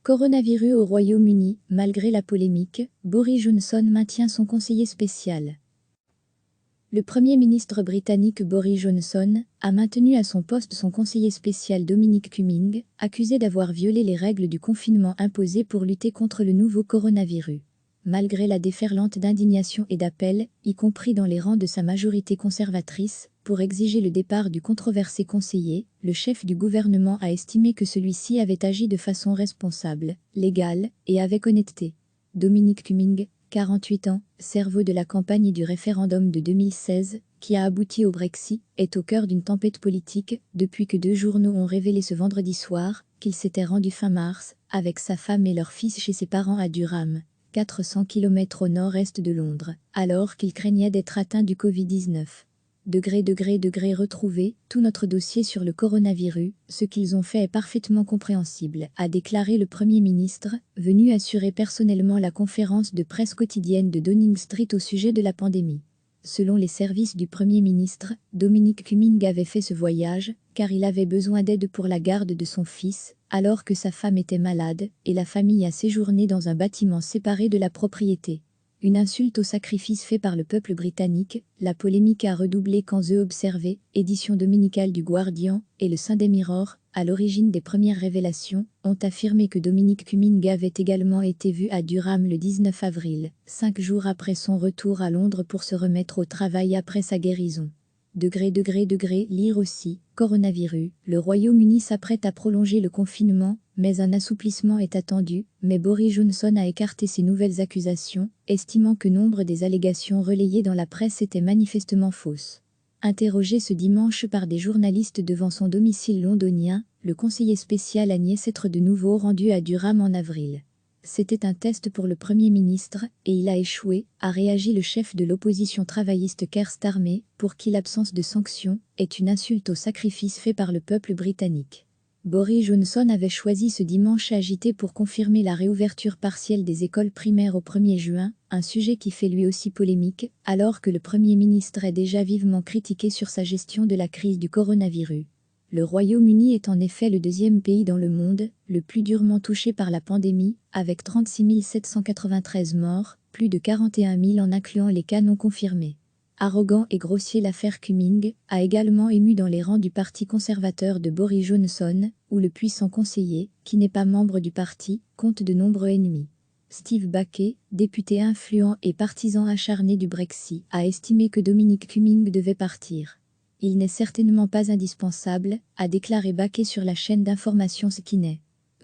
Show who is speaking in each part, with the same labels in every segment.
Speaker 1: Coronavirus au Royaume-Uni, malgré la polémique, Boris Johnson maintient son conseiller spécial. Le Premier ministre britannique Boris Johnson a maintenu à son poste son conseiller spécial Dominic Cumming, accusé d'avoir violé les règles du confinement imposées pour lutter contre le nouveau coronavirus. Malgré la déferlante d'indignation et d'appels, y compris dans les rangs de sa majorité conservatrice, pour exiger le départ du controversé conseiller, le chef du gouvernement a estimé que celui-ci avait agi de façon responsable, légale et avec honnêteté. Dominic Cumming, 48 ans, cerveau de la campagne du référendum de 2016, qui a abouti au Brexit, est au cœur d'une tempête politique depuis que 2 journaux ont révélé ce vendredi soir qu'il s'était rendu fin mars, avec sa femme et leur fils chez ses parents à Durham, 400 km au nord-est de Londres, alors qu'il craignait d'être atteint du Covid-19. Retrouver tout notre dossier sur le coronavirus, ce qu'ils ont fait est parfaitement compréhensible, a déclaré le Premier ministre, venu assurer personnellement la conférence de presse quotidienne de Downing Street au sujet de la pandémie. Selon les services du Premier ministre, Dominic Cumming avait fait ce voyage, car il avait besoin d'aide pour la garde de son fils, alors que sa femme était malade, et la famille a séjourné dans un bâtiment séparé de la propriété. Une insulte au sacrifice fait par le peuple britannique, la polémique a redoublé quand The Observer, édition dominicale du Guardian, et le Sunday Mirror, à l'origine des premières révélations, ont affirmé que Dominic Cumming avait également été vu à Durham le 19 avril, 5 jours après son retour à Londres pour se remettre au travail après sa guérison. Lire aussi, coronavirus, le Royaume-Uni s'apprête à prolonger le confinement, mais un assouplissement est attendu, mais Boris Johnson a écarté ces nouvelles accusations, estimant que nombre des allégations relayées dans la presse étaient manifestement fausses. Interrogé ce dimanche par des journalistes devant son domicile londonien, le conseiller spécial a nié s'être de nouveau rendu à Durham en avril. C'était un test pour le Premier ministre, et il a échoué, a réagi le chef de l'opposition travailliste Keir Starmer, pour qui l'absence de sanctions est une insulte au sacrifice fait par le peuple britannique. Boris Johnson avait choisi ce dimanche agité pour confirmer la réouverture partielle des écoles primaires au 1er juin, un sujet qui fait lui aussi polémique, alors que le Premier ministre est déjà vivement critiqué sur sa gestion de la crise du coronavirus. Le Royaume-Uni est en effet le 2e pays dans le monde, le plus durement touché par la pandémie, avec 36 793 morts, plus de 41 000 en incluant les cas non confirmés. Arrogant et grossier, l'affaire Cumming a également ému dans les rangs du parti conservateur de Boris Johnson, où le puissant conseiller, qui n'est pas membre du parti, compte de nombreux ennemis. Steve Baquet, député influent et partisan acharné du Brexit, a estimé que Dominic Cumming devait partir. Il n'est certainement pas indispensable, a déclaré Baquet sur la chaîne d'information Sky.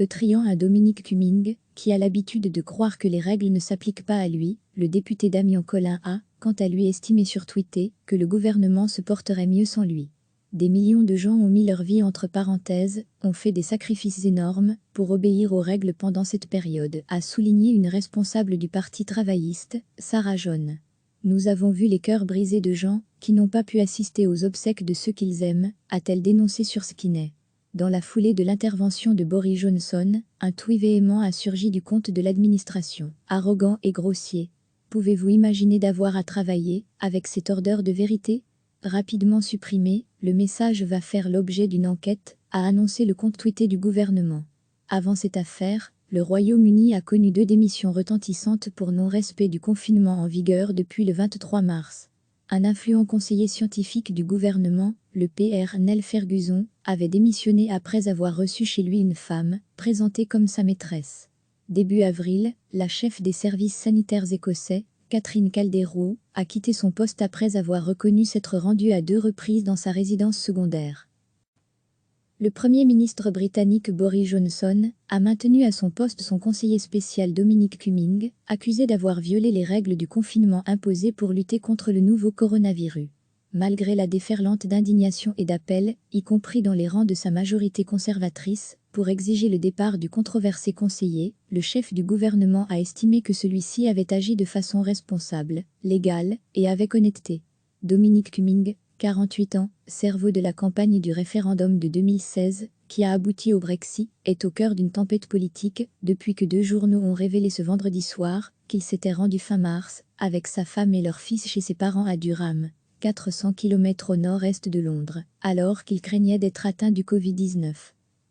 Speaker 1: Triant à Dominic Cumming, qui a l'habitude de croire que les règles ne s'appliquent pas à lui, le député Damien Collin a, quant à lui, estimé sur Twitter que le gouvernement se porterait mieux sans lui. Des millions de gens ont mis leur vie entre parenthèses, ont fait des sacrifices énormes pour obéir aux règles pendant cette période, a souligné une responsable du parti travailliste, Sarah John. Nous avons vu les cœurs brisés de gens qui n'ont pas pu assister aux obsèques de ceux qu'ils aiment, a-t-elle dénoncé sur Sky. Dans la foulée de l'intervention de Boris Johnson, un tweet véhément a surgi du compte de l'administration. Arrogant et grossier. Pouvez-vous imaginer d'avoir à travailler avec cet ordeur de vérité ? Rapidement supprimé, le message va faire l'objet d'une enquête, a annoncé le compte tweeté du gouvernement. Avant cette affaire, le Royaume-Uni a connu 2 démissions retentissantes pour non-respect du confinement en vigueur depuis le 23 mars. Un influent conseiller scientifique du gouvernement, le PR Neil Ferguson, avait démissionné après avoir reçu chez lui une femme, présentée comme sa maîtresse. Début avril, la chef des services sanitaires écossais, Catherine Calderwood, a quitté son poste après avoir reconnu s'être rendue à 2 reprises dans sa résidence secondaire. Le Premier ministre britannique Boris Johnson a maintenu à son poste son conseiller spécial Dominic Cumming, accusé d'avoir violé les règles du confinement imposées pour lutter contre le nouveau coronavirus. Malgré la déferlante d'indignation et d'appels, y compris dans les rangs de sa majorité conservatrice, pour exiger le départ du controversé conseiller, le chef du gouvernement a estimé que celui-ci avait agi de façon responsable, légale et avec honnêteté. Dominic Cumming, 48 ans, cerveau de la campagne du référendum de 2016, qui a abouti au Brexit, est au cœur d'une tempête politique depuis que 2 journaux ont révélé ce vendredi soir qu'il s'était rendu fin mars, avec sa femme et leur fils chez ses parents à Durham, 400 km au nord-est de Londres, alors qu'il craignait d'être atteint du Covid-19.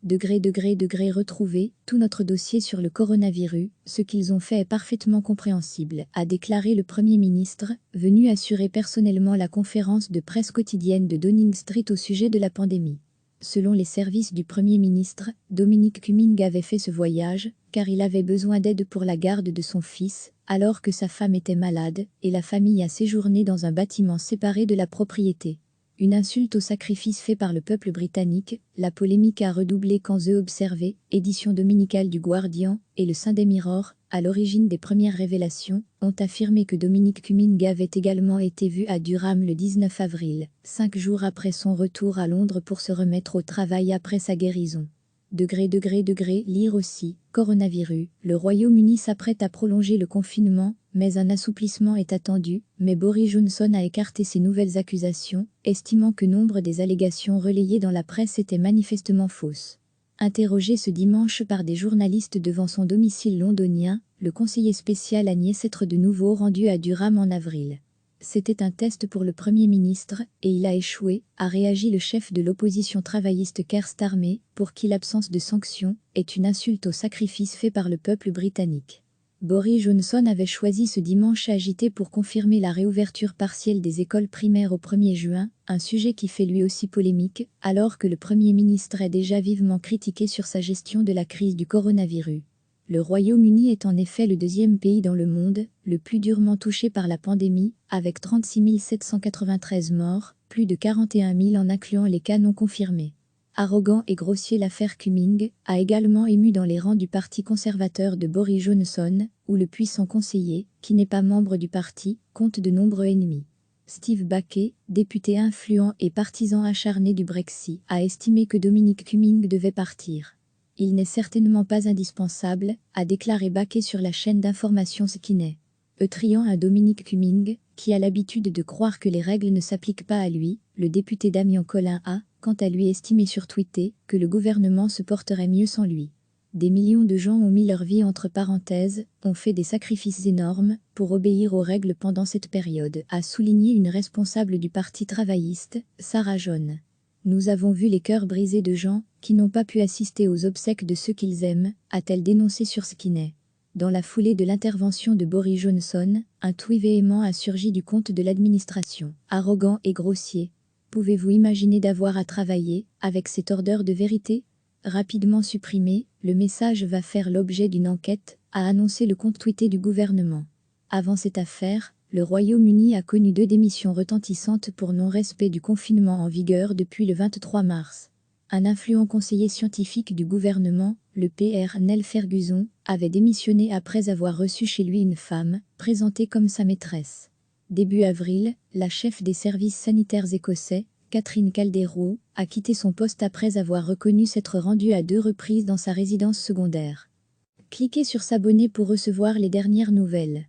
Speaker 1: Retrouver tout notre dossier sur le coronavirus, ce qu'ils ont fait est parfaitement compréhensible, a déclaré le Premier ministre, venu assurer personnellement la conférence de presse quotidienne de Downing Street au sujet de la pandémie. Selon les services du Premier ministre, Dominic Cumming avait fait ce voyage, car il avait besoin d'aide pour la garde de son fils, alors que sa femme était malade, et la famille a séjourné dans un bâtiment séparé de la propriété. Une insulte au sacrifice fait par le peuple britannique, la polémique a redoublé quand The Observer, édition dominicale du Guardian, et le Sunday Mirror, à l'origine des premières révélations, ont affirmé que Dominic Cumming avait également été vu à Durham le 19 avril, 5 jours après son retour à Londres pour se remettre au travail après sa guérison. Lire aussi, coronavirus, le Royaume-Uni s'apprête à prolonger le confinement, mais un assouplissement est attendu, mais Boris Johnson a écarté ces nouvelles accusations, estimant que nombre des allégations relayées dans la presse étaient manifestement fausses. Interrogé ce dimanche par des journalistes devant son domicile londonien, le conseiller spécial a nié s'être de nouveau rendu à Durham en avril. C'était un test pour le Premier ministre, et il a échoué, a réagi le chef de l'opposition travailliste Keir Starmer, pour qui l'absence de sanctions est une insulte au sacrifice fait par le peuple britannique. Boris Johnson avait choisi ce dimanche agité pour confirmer la réouverture partielle des écoles primaires au 1er juin, un sujet qui fait lui aussi polémique, alors que le Premier ministre est déjà vivement critiqué sur sa gestion de la crise du coronavirus. Le Royaume-Uni est en effet le deuxième pays dans le monde, le plus durement touché par la pandémie, avec 36 793 morts, plus de 41 000 en incluant les cas non confirmés. Arrogant et grossier, l'affaire Cumming a également ému dans les rangs du parti conservateur de Boris Johnson, où le puissant conseiller, qui n'est pas membre du parti, compte de nombreux ennemis. Steve Baquet, député influent et partisan acharné du Brexit, a estimé que Dominic Cumming devait partir. Il n'est certainement pas indispensable, a déclaré Baquet sur la chaîne d'information Skinner. Eutriant à Dominic Cumming, qui a l'habitude de croire que les règles ne s'appliquent pas à lui, le député Damien Collin a, quant à lui, estimé sur Twitter que le gouvernement se porterait mieux sans lui. Des millions de gens ont mis leur vie entre parenthèses, ont fait des sacrifices énormes pour obéir aux règles pendant cette période, a souligné une responsable du Parti travailliste, Sarah John. Nous avons vu les cœurs brisés de gens qui n'ont pas pu assister aux obsèques de ceux qu'ils aiment, a-t-elle dénoncé sur Skinner. Dans la foulée de l'intervention de Boris Johnson, un tweet véhément a surgi du compte de l'administration. Arrogant et grossier. Pouvez-vous imaginer d'avoir à travailler avec cette ordure de vérité ? Rapidement supprimé, le message va faire l'objet d'une enquête, a annoncé le compte tweeté du gouvernement. Avant cette affaire, le Royaume-Uni a connu 2 démissions retentissantes pour non-respect du confinement en vigueur depuis le 23 mars. Un influent conseiller scientifique du gouvernement, le PR Neil Ferguson, avait démissionné après avoir reçu chez lui une femme, présentée comme sa maîtresse. Début avril, la chef des services sanitaires écossais, Catherine Calderwood, a quitté son poste après avoir reconnu s'être rendue à 2 reprises dans sa résidence secondaire. Cliquez sur s'abonner pour recevoir les dernières nouvelles.